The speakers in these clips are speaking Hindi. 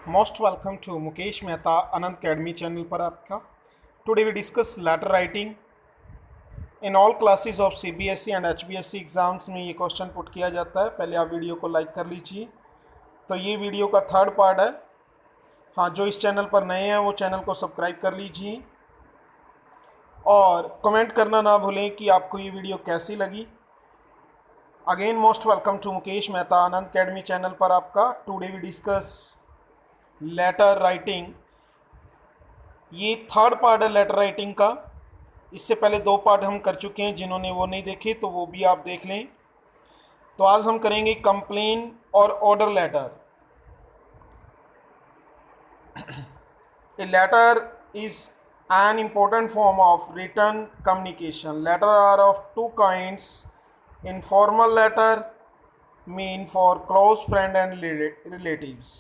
Most welcome to Mukesh Mehta Anand academy channel पर आपका। Today we discuss letter writing in all classes of CBSE and HBSE exams में ये क्वेश्चन पुट किया जाता है। पहले आप वीडियो को लाइक कर लीजिए। तो ये वीडियो का थर्ड पार्ट है। हाँ, जो इस चैनल पर नए हैं वो चैनल को सब्सक्राइब कर लीजिए और कमेंट करना ना भूलें कि आपको ये वीडियो कैसी लगी। Again most welcome to Mukesh Mehta Anand academy channel पर आपका। Today we discuss letter writing. ये थर्ड पार्ट है लेटर राइटिंग का। इससे पहले दो पार्ट हम कर चुके हैं, जिन्होंने वो नहीं देखे तो वो भी आप देख लें। तो आज हम करेंगे कंप्लेन और order letter. A letter is an important form of written communication. Letters are of two kinds. Informal letter mean for close friend and relatives.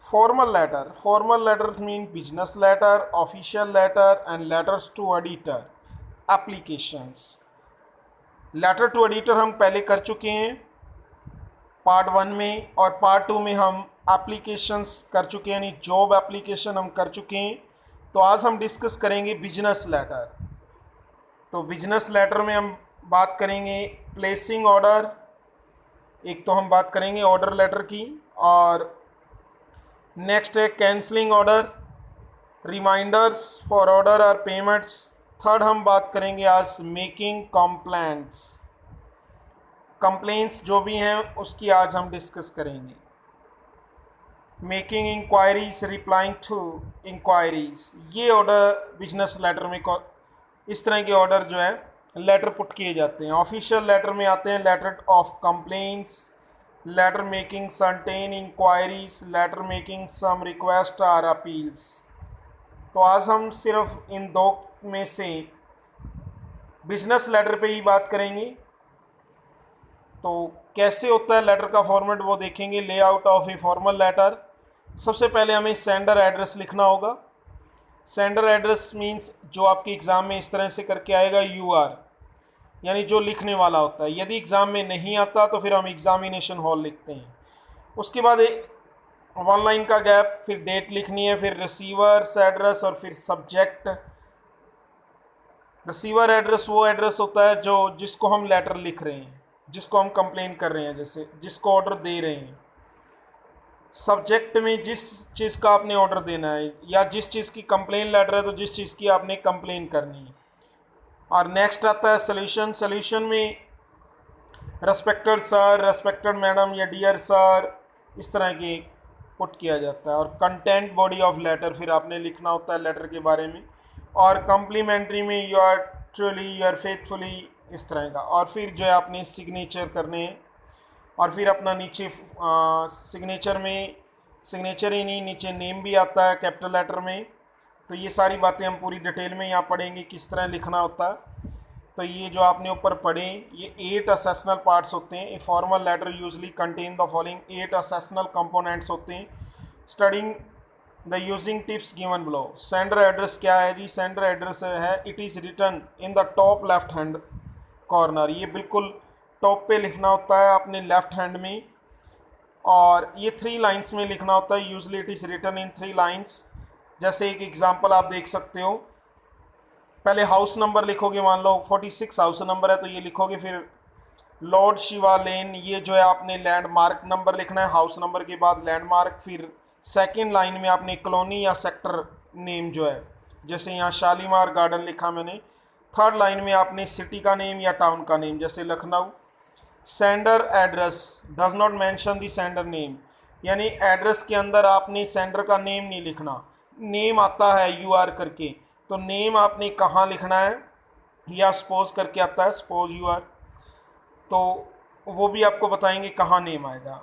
Formal letters mean business letter, official letter and letters to editor applications. Letter to editor हम पहले कर चुके हैं पार्ट 1 में, और पार्ट 2 में हम एप्लीकेशंस कर चुके हैं, यानी जॉब एप्लीकेशन हम कर चुके हैं। तो आज हम डिस्कस करेंगे बिजनेस लेटर। तो बिजनेस लेटर में हम बात करेंगे प्लेसिंग ऑर्डर, एक तो हम बात करेंगे ऑर्डर लेटर की, और नेक्स्ट है cancelling order, reminders for order और पेमेंट्स। थर्ड हम बात करेंगे आज मेकिंग कंप्लेंट्स जो भी हैं उसकी आज हम डिस्कस करेंगे। Making inquiries, replying to inquiries, ये ऑर्डर बिजनेस लेटर में इस तरह के ऑर्डर जो है लेटर पुट किए जाते हैं। ऑफिशियल लेटर में आते हैं letter of complaints, letter making certain inquiries, letter making some request और अपील्स। तो आज हम सिर्फ इन दो में से बिजनेस लेटर पे ही बात करेंगे। तो कैसे होता है लेटर का फॉर्मेट वो देखेंगे। Layout of a formal letter. सबसे पहले हमें सेंडर एड्रेस लिखना होगा। सेंडर एड्रेस मींस जो आपके एग्ज़ाम में इस तरह से करके आएगा यूआर, यानी जो लिखने वाला होता है। यदि एग्ज़ाम में नहीं आता तो फिर हम एग्ज़ामिनेशन हॉल लिखते हैं। उसके बाद वन लाइन का गैप, फिर डेट लिखनी है, फिर रिसीवर्स एड्रेस और फिर सब्जेक्ट। रिसीवर एड्रेस वो एड्रेस होता है जो जिसको हम लेटर लिख रहे हैं, जिसको हम कंप्लेन कर रहे हैं, जैसे जिसको ऑर्डर दे रहे हैं। सब्जेक्ट में जिस चीज़ का आपने ऑर्डर देना है, या जिस चीज़ की कंप्लेन लेटर है तो जिस चीज़ की आपने कंप्लेन करनी है। और नेक्स्ट आता है सोल्यूशन। सोल्यूशन में रेस्पेक्टेड सर, रेस्पेक्टेड मैडम या डियर सर, इस तरह की पुट किया जाता है। और कंटेंट बॉडी ऑफ लेटर, फिर आपने लिखना होता है लेटर के बारे में। और कम्प्लीमेंट्री में yours truly, you are faithfully, इस तरह का। और फिर जो है आपने सिग्नेचर करने हैं, और फिर अपना नीचे सिग्नेचर ही नहीं, नीचे नेम भी आता है कैपिटल लेटर में। तो ये सारी बातें हम पूरी डिटेल में यहाँ पढ़ेंगे किस तरह लिखना होता है। तो ये जो आपने ऊपर पढ़े, ये 8 असेशनल पार्ट्स होते हैं। A formal letter usually contain the following 8 essential components होते हैं। Studying the using tips given below. Sender address क्या है जी? सेंडर एड्रेस है it is written in the top left hand corner. ये बिल्कुल टॉप पे लिखना होता है अपने लेफ्ट हैंड में, और ये 3 लाइंस में लिखना होता है। Usually it is written in 3 lines. जैसे एक एग्जांपल आप देख सकते हो, पहले हाउस नंबर लिखोगे, मान लो 46 हाउस नंबर है तो ये लिखोगे। फिर लॉर्ड शिवा लेन, ये जो है आपने लैंडमार्क नंबर लिखना है, हाउस नंबर के बाद लैंडमार्क। फिर सेकंड लाइन में आपने कॉलोनी या सेक्टर नेम जो है, जैसे यहाँ शालीमार गार्डन लिखा मैंने। थर्ड लाइन में आपने सिटी का नेम या टाउन का नेम, जैसे Lucknow. Sender address does not mention the sender name, यानी एड्रेस के अंदर आपने सेंडर का नेम नहीं लिखना। नेम आता है यूआर करके, तो नेम आपने कहाँ लिखना है, या सपोज करके आता है, सपोज यूआर, तो वो भी आपको बताएंगे कहाँ नेम आएगा।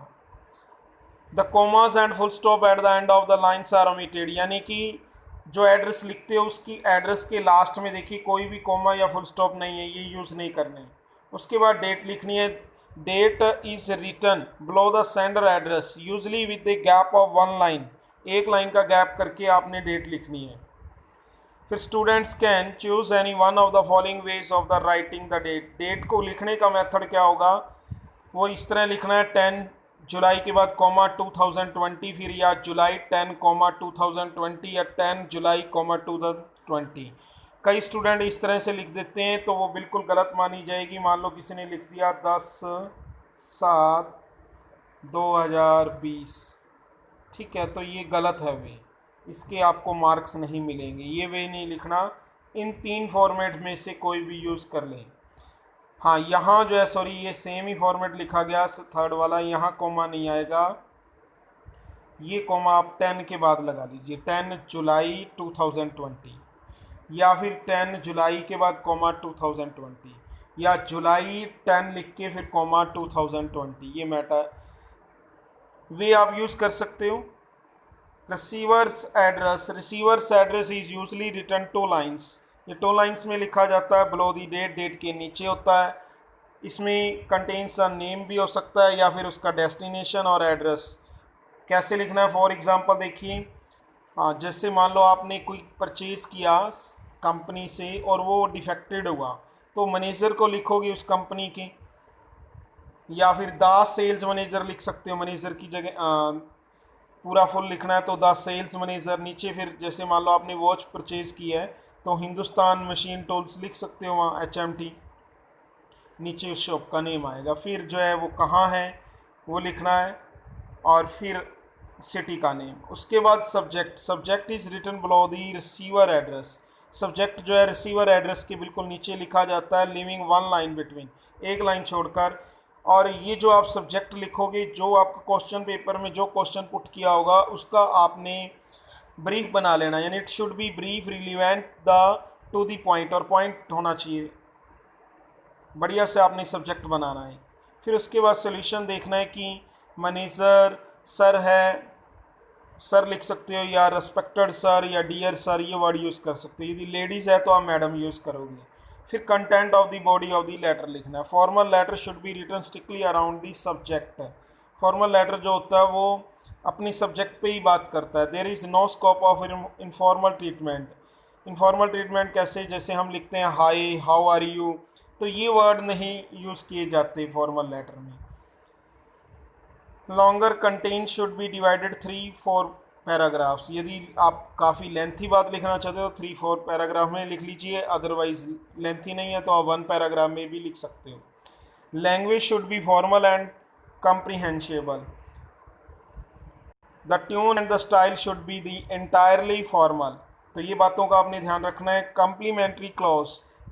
The commas and full stop at the end of the lines are omitted, यानी कि जो एड्रेस लिखते हो उसकी एड्रेस के लास्ट में देखिए कोई भी कोमा या फुल स्टॉप नहीं है, ये यूज़ नहीं करने। उसके बाद डेट लिखनी है। Date is written below the sender address usually with the gap of 1 line, एक लाइन का गैप करके आपने डेट लिखनी है। फिर students can choose any one of the following ways of the writing the date. Date को लिखने का मेथड क्या होगा, वो इस तरह लिखना है 10 जुलाई के बाद कॉमा 2020, फिर या जुलाई 10 कॉमा 2020 या 10 जुलाई कॉमा 2020। कई स्टूडेंट इस तरह से लिख देते हैं तो वो बिल्कुल गलत मानी जाएगी। मान लो किसी ने लिख दिया 10/7/2020, ठीक है, तो ये गलत है वे, इसके आपको मार्क्स नहीं मिलेंगे। ये वे नहीं लिखना, इन 3 फॉर्मेट में से कोई भी यूज़ कर लें। हाँ, यहाँ जो है सॉरी ये सेम ही फॉर्मेट लिखा गया थर्ड वाला, यहाँ कॉमा नहीं आएगा, ये कॉमा आप 10 के बाद लगा लीजिए, 10 जुलाई 2020, या फिर 10 जुलाई के बाद कॉमा 2020, या जुलाई 10 लिख के फिर कॉमा 2020, ये मैटर वे आप यूज़ कर सकते हो। Receiver's address is usually return 2 lines, ये 2 लाइन्स में लिखा जाता है, बिलो दी डेट, डेट के नीचे होता है। इसमें कंटेन्स का नेम भी हो सकता है या फिर उसका डेस्टिनेशन और एड्रेस। कैसे लिखना है, फॉर एग्जांपल देखिए, हाँ, जैसे मान लो आपने कोई परचेज़ किया कंपनी से और वो डिफेक्टेड हुआ, तो मैनेजर को लिखोगे उस कंपनी की, या फिर द सेल्स मैनेजर लिख सकते हो, मैनेजर की जगह पूरा फुल लिखना है तो द सेल्स मैनेजर। नीचे फिर जैसे मान लो आपने वॉच परचेज़ की है तो हिंदुस्तान मशीन टूल्स लिख सकते हो, वहाँ HMT, नीचे उस शॉप का नेम आएगा। फिर जो है वो कहाँ है वो लिखना है, और फिर सिटी का नेम। उसके बाद subject is written below the receiver address, subject जो है रिसीवर एड्रेस के बिल्कुल नीचे लिखा जाता है, लिविंग 1 लाइन बिटवीन, एक लाइन छोड़कर। और ये जो आप सब्जेक्ट लिखोगे, जो आपका क्वेश्चन पेपर में जो क्वेश्चन पुट किया होगा उसका आपने ब्रीफ बना लेना, यानी it should be brief relevant to the point, और पॉइंट होना चाहिए, बढ़िया से आपने सब्जेक्ट बनाना है। फिर उसके बाद सोल्यूशन देखना है कि मैनेजर सर है, सर लिख सकते हो, या रेस्पेक्टेड सर या डियर सर, ये वर्ड यूज़ कर सकते हो। यदि लेडीज़ है तो आप मैडम यूज़ करोगे। फिर content of the body of the letter लिखना है। Formal letter should be written strictly around the subject, formal letter जो होता है वो अपनी सब्जेक्ट पे ही बात करता है। There is no scope of informal treatment, informal treatment कैसे, जैसे हम लिखते हैं हाई, हाउ आर यू, तो ये वर्ड नहीं यूज़ किए जाते फॉर्मल लेटर में। Longer contain should be divided 3-4 paragraphs, यदि आप काफ़ी लेंथी बात लिखना चाहते हो 3-4 पैराग्राफ में लिख लीजिए, अदरवाइज लेंथी नहीं है तो आप 1 पैराग्राफ में भी लिख सकते हो। Language should be formal and comprehensible, the tune and the style should be the entirely formal, तो ये बातों का आपने ध्यान रखना है। कम्प्लीमेंट्री क्लॉज,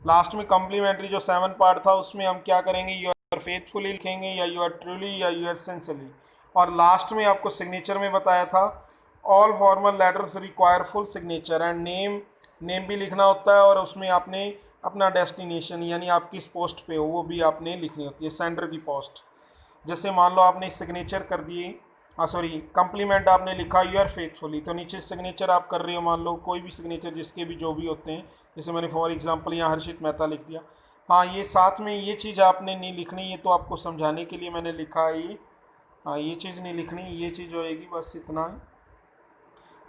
लास्ट में कम्प्लीमेंट्री जो 7 पार्ट था उसमें हम क्या करेंगे, यू आर फेथफुली लिखेंगे, या यू आर ट्रूली, या यू आर सिंसियरली। और लास्ट में आपको सिग्नेचर में बताया था, all formal letters require full signature and name भी लिखना होता है, और उसमें आपने अपना डेस्टिनेशन यानी आप किस पोस्ट पे हो वो भी आपने लिखनी होती है, सेंडर की पोस्ट। जैसे मान लो आपने सिग्नेचर कर दिए, कम्प्लीमेंट आपने लिखा यू आर फेथफुली, तो नीचे सिग्नेचर आप कर रहे हो, मान लो कोई भी सिग्नेचर जिसके भी जो भी होते हैं, जैसे मैंने फॉर एग्जांपल यहाँ हर्षित मेहता लिख दिया। हाँ, ये साथ में ये चीज़ आपने नहीं लिखनी, ये तो आपको समझाने के लिए मैंने लिखा है ये। हाँ, ये चीज़ नहीं लिखनी, ये चीज़ होएगी, बस इतना है।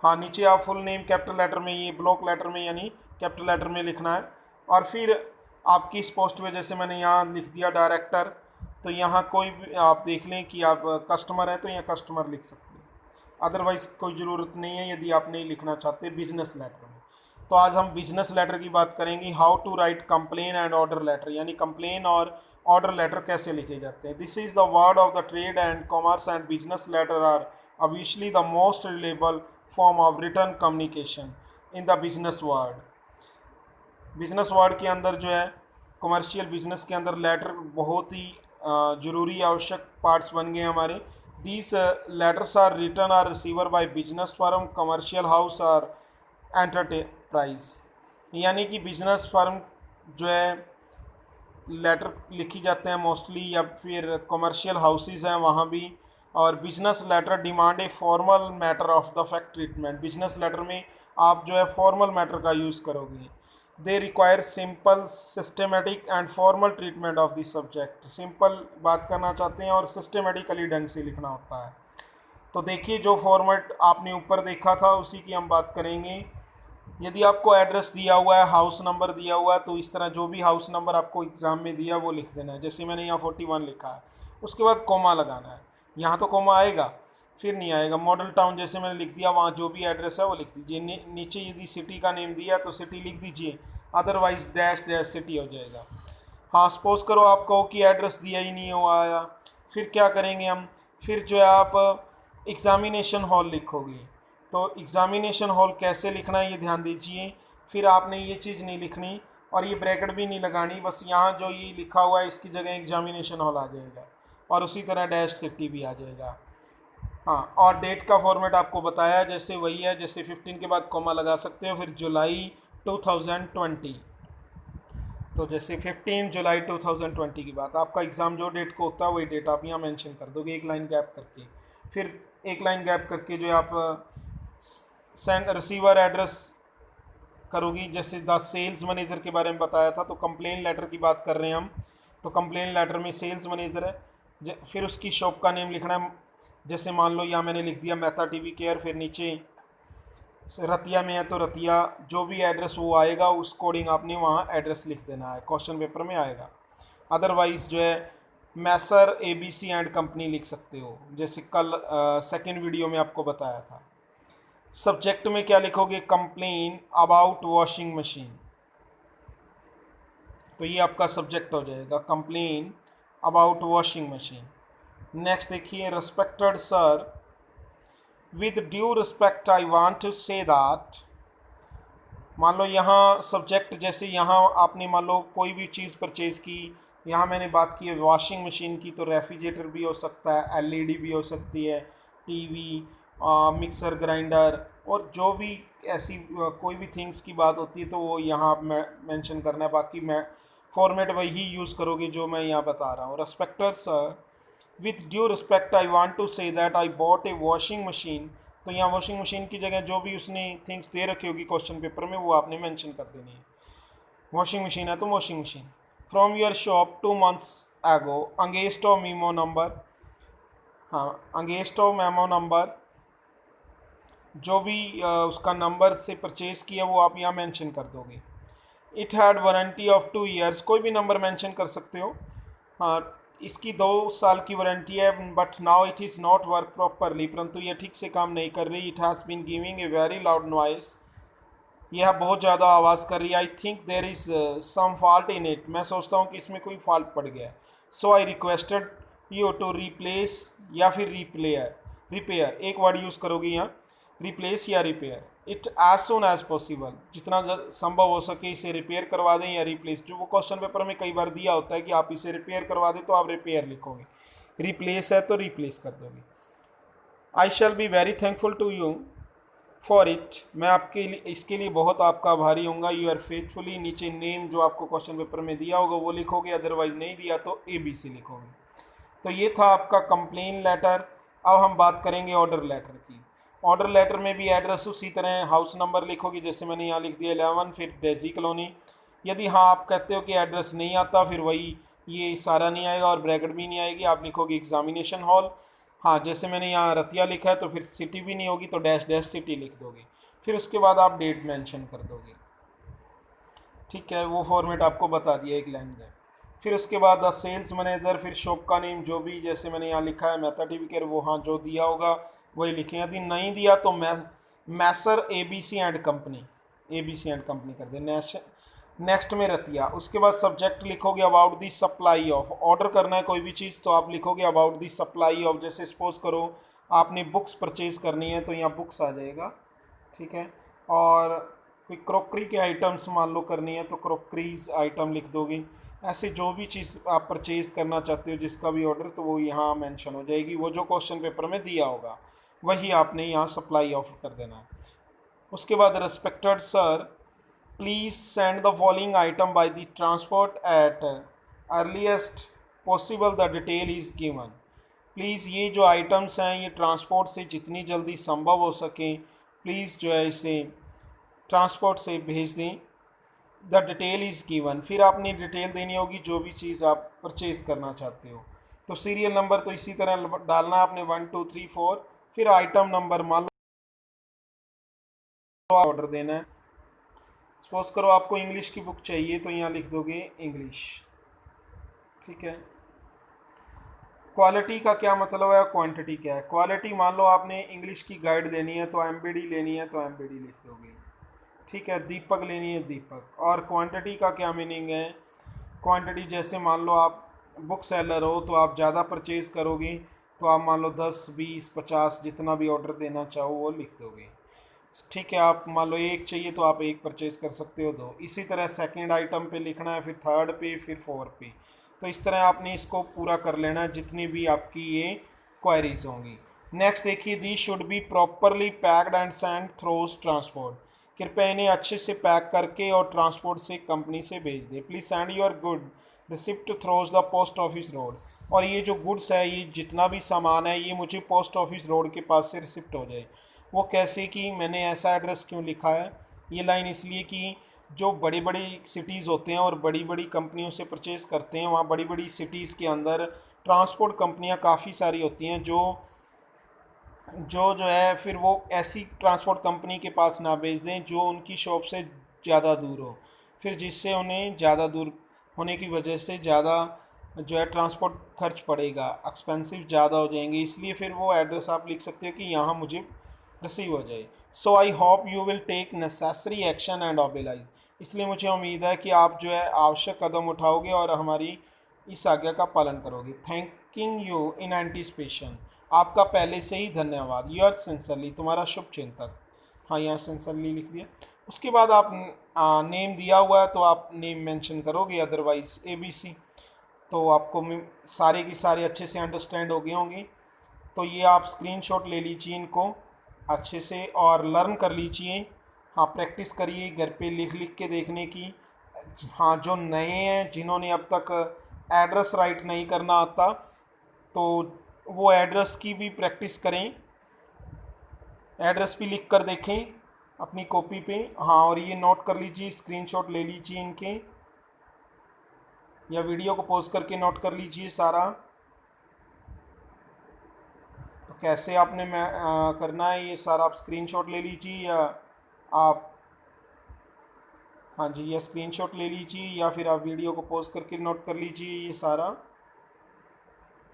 हाँ, नीचे आप फुल नेम कैपिटल लेटर में, ये ब्लॉक लेटर में यानी कैपिटल लेटर में लिखना है। और फिर आपकी इस पोस्ट पे जैसे मैंने यहाँ लिख दिया डायरेक्टर, तो यहाँ कोई भी आप देख लें कि आप कस्टमर है तो यहाँ कस्टमर लिख सकते हैं, अदरवाइज़ कोई ज़रूरत नहीं है यदि आप नहीं लिखना चाहते बिजनेस लेटर में। तो आज हम बिजनेस लेटर की बात करेंगे, how to write complain and order letter, यानी कंप्लेन और ऑर्डर लेटर कैसे लिखे जाते हैं। This is the word of the trade and commerce and business letter are obviously the most reliable form of return communication in the business word. Business word के अंदर जो है कमर्शियल बिजनेस के अंदर लेटर बहुत ही ज़रूरी आवश्यक पार्ट्स बन गए हमारे। These letters are return are receiver by business firm, commercial house और एंटरप्राइज, यानी कि बिजनेस फर्म जो है लेटर लिखी जाते हैं मोस्टली, या फिर कमर्शियल हाउसेस हैं वहाँ भी। और business letter demand a formal matter of the fact treatment, business letter में आप जो है फॉर्मल मैटर का यूज़ करोगे। They require simple systematic and formal treatment of the subject, simple बात करना चाहते हैं और सिस्टमेटिकली ढंग से लिखना होता है। तो देखिए जो फॉर्मेट आपने ऊपर देखा था उसी की हम बात करेंगे। यदि आपको एड्रेस दिया हुआ है, हाउस नंबर दिया हुआ है, तो इस तरह जो भी हाउस नंबर आपको एग्ज़ाम में दिया वो लिख देना है। जैसे मैंने यहाँ 41 लिखा है, उसके बाद कॉमा लगाना है। यहाँ तो कोमा आएगा, फिर नहीं आएगा। मॉडल टाउन जैसे मैंने लिख दिया, वहाँ जो भी एड्रेस है वो लिख दीजिए। नीचे यदि सिटी का नेम दिया तो सिटी लिख दीजिए, अदरवाइज डैश डैश सिटी हो जाएगा। हाँ, सपोज करो आप कहो कि एड्रेस दिया ही नहीं हुआ आया, फिर क्या करेंगे हम? फिर जो है आप एग्ज़ामिनेशन हॉल लिखोगे। तो एग्ज़ामिनेशन हॉल कैसे लिखना है ये ध्यान दीजिए। फिर आपने ये चीज़ नहीं लिखनी और ये ब्रैकेट भी नहीं लगानी, बस यहाँ जो ये लिखा हुआ है इसकी जगह एग्ज़ामिनेशन हॉल आ जाएगा और उसी तरह डैश सिटी भी आ जाएगा। हाँ, और डेट का फॉर्मेट आपको बताया जैसे वही है, जैसे 15 के बाद कॉमा लगा सकते हो, फिर जुलाई 2020। तो जैसे 15 जुलाई 2020 की बात, आपका एग्ज़ाम जो डेट को होता है वही डेट आप यहाँ मेंशन कर दोगे एक लाइन गैप करके। फिर एक लाइन गैप करके जो है आप सेंड रिसीवर एड्रेस करोगी। जैसे द सेल्स मैनेजर के बारे में बताया था, तो कंप्लेन लेटर की बात कर रहे हैं हम, तो कंप्लेन लेटर में सेल्स मैनेजर है। फिर उसकी शॉप का नेम लिखना है। जैसे मान लो यहाँ मैंने लिख दिया मेहता टीवी केयर, फिर नीचे रतिया में है तो रतिया जो भी एड्रेस वो आएगा उस कोडिंग आपने वहाँ एड्रेस लिख देना है, क्वेश्चन पेपर में आएगा। अदरवाइज़ जो है मैसर ABC एंड कंपनी लिख सकते हो, जैसे कल सेकंड वीडियो में आपको बताया था। सब्जेक्ट में क्या लिखोगे? कंप्लेन अबाउट वॉशिंग मशीन, तो ये आपका सब्जेक्ट हो जाएगा, complain about washing machine. Next देखिए, respected sir, with due respect I want to say that. मान लो यहाँ सब्जेक्ट, जैसे यहाँ आपने मान लो कोई भी चीज़ परचेज़ की, यहाँ मैंने बात की है वॉशिंग मशीन की, तो रेफ्रिजरेटर भी हो सकता है, LED भी हो सकती है, टीवी, मिक्सर ग्राइंडर, और जो भी ऐसी कोई भी थिंग्स की बात होती है तो वो यहाँ आप मेंशन करना है। बाकी मैं फॉर्मेट वही यूज़ करोगे जो मैं यहाँ बता रहा हूँ। Respected sir, with due respect I want to say that I bought a washing machine. तो यहाँ वॉशिंग मशीन की जगह जो भी उसने थिंग्स दे रखी होगी क्वेश्चन पेपर में वो आपने मेंशन कर देनी है। वॉशिंग मशीन है तो washing machine. From your shop 2 months एगो अगेंस्ट ऑफ मीमो नंबर। हाँ, अगेंस्ट ऑफ मेमो नंबर, जो भी उसका नंबर से परचेज़ किया वो आप यहाँ मेंशन कर दोगे। It had warranty of 2 years, कोई भी नंबर मेंशन कर सकते हो। हाँ, इसकी 2 साल की वारंटी है, but now it is not work properly, परंतु यह ठीक से काम नहीं कर रही। It has been giving a very loud noise, यह बहुत ज़्यादा आवाज़ कर रही है। I think there is some fault in it, मैं सोचता हूँ कि इसमें कोई फॉल्ट पड़ गया है। So I requested you to replace या फिर रिपेयर, एक वर्ड यूज़ करोगे यहाँ, रिप्लेस या repair it as soon as possible, जितना संभव हो सके इसे रिपेयर करवा दें या रिप्लेस। जो वो क्वेश्चन पेपर में कई बार दिया होता है कि आप इसे रिपेयर करवा दें तो आप रिपेयर लिखोगे, रिप्लेस है तो रिप्लेस कर दोगे। I shall be very thankful to you for it, मैं आपके लिए इसके लिए बहुत आपका आभारी होऊंगा। यू आर फेथफुली, नीचे नेम जो आपको क्वेश्चन पेपर में दिया होगा वो लिखोगे, अदरवाइज नहीं दिया तो ABC लिखोगे। तो ये था आपका कंप्लेन लेटर। अब हम बात करेंगे ऑर्डर लेटर की। ऑर्डर लेटर में भी एड्रेस उसी तरह हाउस नंबर लिखोगे, जैसे मैंने यहाँ लिख दिया 11, फिर डेजी कॉलोनी। यदि हाँ आप कहते हो कि एड्रेस नहीं आता, फिर वही ये सारा नहीं आएगा और ब्रैकेट भी नहीं आएगी, आप लिखोगे एग्जामिनेशन हॉल। हाँ, जैसे मैंने यहाँ रतिया लिखा है तो फिर सिटी भी नहीं होगी तो डैश डैश सिटी लिख दोगे, फिर उसके बाद आप डेट मेंशन कर दोगे। ठीक है, वो फॉर्मेट आपको बता दिया एक लाइन में। फिर उसके बाद द सेल्स मैनेजर, फिर शॉप का नेम जो भी, जैसे मैंने यहाँ लिखा है मेहता टीवी केयर, वो हाँ जो दिया होगा वही लिखें। यदि नहीं दिया तो मैसर ABC and company, ABC and company कर दे। नेक्स्ट में रतिया, उसके बाद सब्जेक्ट लिखोगे about the supply of, order करना है कोई भी चीज़ तो आप लिखोगे अबाउट दी सप्लाई ऑफ। जैसे सपोज करो आपने बुक्स परचेज़ करनी है तो यहाँ बुक्स आ जाएगा, ठीक है। और कोई क्रॉकरी के आइटम्स मान लो करनी है तो क्रॉकरीज आइटम लिख दोगे। ऐसे जो भी चीज़ आप परचेज़ करना चाहते हो जिसका भी ऑर्डर, तो वो यहाँ मेंशन हो जाएगी, वो जो क्वेश्चन पेपर में दिया होगा वही आपने यहाँ सप्लाई ऑफ कर देना है। उसके बाद respected sir, please send the following item by the transport at earliest possible, the detail is given. Please ये जो आइटम्स हैं ये ट्रांसपोर्ट से जितनी जल्दी संभव हो सके प्लीज़ जो है इसे ट्रांसपोर्ट से भेज दें। द डिटेल इज़ गिवन, फिर आपने डिटेल देनी होगी जो भी चीज़ आप परचेज़ करना चाहते हो। तो सीरियल नंबर तो इसी तरह डालना है आपने 1 2 3 4, फिर आइटम नंबर मान लो ऑर्डर देना है। सपोज करो आपको इंग्लिश की बुक चाहिए तो यहाँ लिख दोगे इंग्लिश, ठीक है। क्वालिटी का क्या मतलब है, क्वांटिटी क्या है। क्वालिटी मान लो आपने इंग्लिश की गाइड लेनी है तो एमबीडी लेनी है तो एमबीडी लिख दोगे, ठीक है। दीपक लेनी है दीपक। और क्वांटिटी का क्या मीनिंग है, क्वांटिटी जैसे मान लो आप बुक सेलर हो तो आप ज़्यादा परचेज़ करोगे तो आप मान लो 10 20 50 जितना भी ऑर्डर देना चाहो वो लिख दोगे, ठीक है। आप मान लो एक चाहिए तो आप एक परचेज़ कर सकते हो, दो। इसी तरह सेकंड आइटम पे लिखना है, फिर थर्ड पे, फिर फोर्थ पे। तो इस तरह आपने इसको पूरा कर लेना है जितनी भी आपकी ये क्वेरीज होंगी। नेक्स्ट देखिए, they should be properly packed and send through transport. कृपया इन्हें अच्छे से पैक करके और ट्रांसपोर्ट से कंपनी से भेज दें। Please send your good receipt throws the post office road. और ये जो गुड्स है, ये जितना भी सामान है, ये मुझे पोस्ट ऑफिस रोड के पास से रिसिप्ट हो जाए। वो कैसे कि मैंने ऐसा एड्रेस क्यों लिखा है, ये लाइन इसलिए कि जो बड़ी बड़ी सिटीज़ होते हैं और बड़ी बड़ी कंपनियों से परचेज़ करते हैं, वहाँ बड़ी बड़ी सिटीज़ के अंदर ट्रांसपोर्ट कंपनियाँ काफ़ी सारी होती हैं जो जो है फिर वो ऐसी ट्रांसपोर्ट कंपनी के पास ना भेज दें जो उनकी शॉप से ज़्यादा दूर हो, फिर जिससे उन्हें ज़्यादा दूर होने की वजह से ज़्यादा जो है ट्रांसपोर्ट खर्च पड़ेगा, एक्सपेंसिव ज़्यादा हो जाएंगे। इसलिए फिर वो एड्रेस आप लिख सकते हो कि यहाँ मुझे रिसीव हो जाए। So I hope you will take necessary action and oblige. इसलिए मुझे उम्मीद है कि आप जो है आवश्यक कदम उठाओगे और हमारी इस आज्ञा का पालन करोगे। Thanking you in anticipation. आपका पहले से ही धन्यवाद। योर सिंसरली, तुम्हारा शुभ चिंतक। हाँ, यहाँ सिंसरली लिख दिया। उसके बाद आप नेम दिया हुआ है तो आप नेम मेंशन करोगे, अदरवाइज ABC। तो आपको सारे की सारे अच्छे से अंडरस्टैंड हो गए होंगे। तो ये आप स्क्रीनशॉट ले लीजिए इनको अच्छे से और लर्न कर लीजिए। हाँ, प्रैक्टिस करिए घर पे लिख लिख के देखने की। हाँ, जो नए हैं जिन्होंने अब तक एड्रेस राइट नहीं करना आता तो वो एड्रेस की भी प्रैक्टिस करें, एड्रेस भी लिख कर देखें अपनी कॉपी पे। हाँ, और ये नोट कर लीजिए, स्क्रीनशॉट ले लीजिए इनके, या वीडियो को पॉज करके नोट कर लीजिए सारा। तो कैसे आपने करना है ये सारा, आप स्क्रीनशॉट ले लीजिए या आप, हाँ जी, या स्क्रीनशॉट ले लीजिए या फिर आप वीडियो को पॉज करके नोट कर लीजिए ये सारा।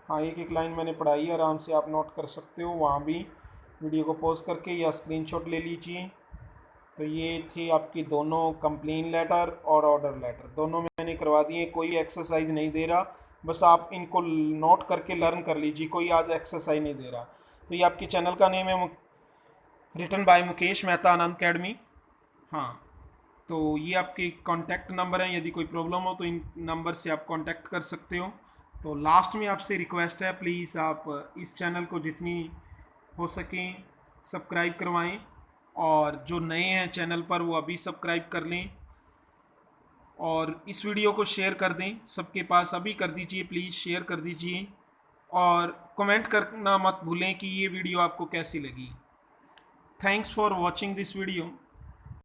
हाँ, एक एक लाइन मैंने पढ़ाई है, आराम से आप नोट कर सकते हो वहाँ भी वीडियो को पॉज करके, या स्क्रीनशॉट ले लीजिए। तो ये थी आपकी दोनों कंप्लेन लेटर और ऑर्डर लेटर, दोनों मैंने करवा दिए। कोई एक्सरसाइज नहीं दे रहा, बस आप इनको नोट करके लर्न कर लीजिए, कोई आज एक्सरसाइज नहीं दे रहा। तो ये आपके चैनल का नेम है, written by Mukesh Mehta Anand academy. हाँ, तो ये आपके कॉन्टैक्ट नंबर हैं, यदि कोई प्रॉब्लम हो तो इन नंबर से आप कॉन्टैक्ट कर सकते हो। तो लास्ट में आपसे रिक्वेस्ट है, प्लीज़ आप इस चैनल को जितनी हो सके सब्सक्राइब करवाएं, और जो नए हैं चैनल पर वो अभी सब्सक्राइब कर लें, और इस वीडियो को शेयर कर दें सबके पास, अभी कर दीजिए प्लीज़, शेयर कर दीजिए। और कमेंट करना मत भूलें कि ये वीडियो आपको कैसी लगी। Thanks for watching this video.